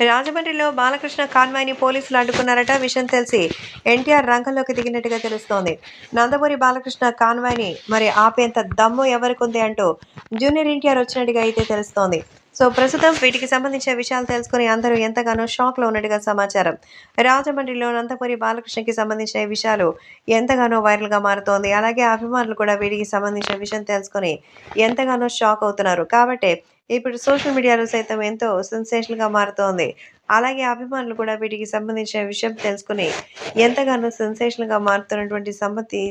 రాజమండ్రిలో బాలకృష్ణ కాన్వాయ్‌ని పోలీసులు అడ్డుకున్నారట. విషయం తెలిసి ఎన్టీఆర్ రంగంలోకి దిగినట్టుగా తెలుస్తోంది. నందమూరి బాలకృష్ణ కాన్వాయ్‌ని మరి ఆపేంత దమ్ము ఎవరికుంది అంటూ జూనియర్ ఎన్టీఆర్ వచ్చినట్టుగా అయితే తెలుస్తోంది. సో, ప్రస్తుతం వీటికి సంబంధించిన విషయాలు తెలుసుకొని అందరూ ఎంతగానో షాక్‌లో ఉన్నట్టుగా సమాచారం. రాజమండ్రిలో నందమూరి బాలకృష్ణకి సంబంధించిన ఈ విషయాలు ఎంతగానో వైరల్‌గా మారుతోంది. అలాగే అభిమానులు కూడా వీటికి సంబంధించిన విషయం తెలుసుకొని ఎంతగానో షాక్ అవుతున్నారు. కాబట్టే ఇప్పుడు సోషల్ మీడియాలో సైతం ఎంతో సెన్సేషనల్‌గా మారుతోంది. అలాగే అభిమానులు కూడా వీటికి సంబంధించిన విషయం తెలుసుకొని ఎంతగానో సెన్సేషనల్‌గా మారుతున్నటువంటి సంగతి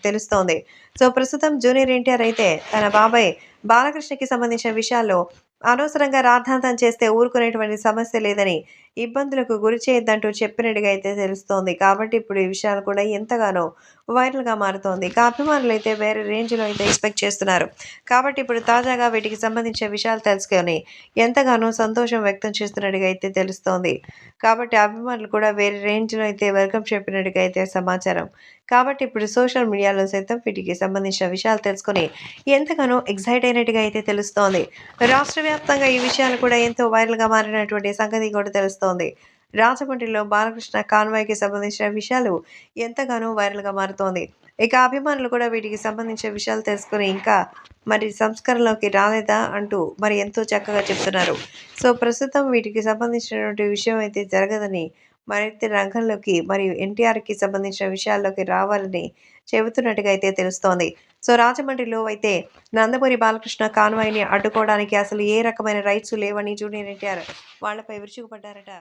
తెలుస్తోంది. సో, ప్రస్తుతం జూనియర్ ఎన్టీఆర్ అయితే తన బాబాయ్ బాలకృష్ణకి సంబంధించిన విషయాల్లో అనవసరంగా రాద్ధాంతం చేస్తే ఊరుకునేటువంటి సమస్య లేదని, ఇబ్బందులకు గురి చేయొద్దంటూ చెప్పినట్టుగా అయితే తెలుస్తోంది. కాబట్టి ఇప్పుడు ఈ విషయాలు కూడా ఎంతగానో వైరల్‌గా మారుతోంది. ఇక అభిమానులైతే వేరే రేంజ్‌లో అయితే ఎక్స్‌పెక్ట్ చేస్తున్నారు. కాబట్టి ఇప్పుడు తాజాగా వీటికి సంబంధించిన విషయాలు తెలుసుకొని ఎంతగానో సంతోషం వ్యక్తం చేస్తున్నట్టుగా అయితే తెలుస్తోంది. కాబట్టి అభిమానులు కూడా వేరే రేంజ్‌లో అయితే వెల్కమ్ చెప్పినట్టుగా అయితే సమాచారం. కాబట్టి ఇప్పుడు సోషల్ మీడియాలో సైతం వీటికి సంబంధించిన విషయాలు తెలుసుకొని ఎంతగానో ఎక్సైట్ అయినట్టుగా అయితే తెలుస్తోంది. రాష్ట్ర వ్యాప్తంగా ఈ విషయాలు కూడా ఎంతో వైరల్‌గా మారినటువంటి సంగతి కూడా తెలుస్తోంది. రాజమండ్రిలో బాలకృష్ణ కాన్వాయ్‌కి సంబంధించిన విషయాలు ఎంతగానో వైరల్‌గా మారుతోంది. ఇక అభిమానులు కూడా వీటికి సంబంధించిన విషయాలు తెలుసుకొని ఇంకా మరి సంస్కరణలోకి రాలేదా అంటూ మరి ఎంతో చక్కగా చెప్తున్నారు. సో, ప్రస్తుతం వీటికి సంబంధించినటువంటి విషయం అయితే జరగదని మరైతే రంగంలోకి మరియు ఎన్టీఆర్‌కి సంబంధించిన విషయాల్లోకి రావాలని చెబుతున్నట్టుగా అయితే తెలుస్తోంది. సో, రాజమండ్రిలో అయితే నందమూరి బాలకృష్ణ కాన్వాయ్‌ని అడ్డుకోవడానికి అసలు ఏ రకమైన రైట్స్ లేవని జూనియర్ ఎన్టీఆర్ వాళ్ళపై విరుచుకుపడ్డారట.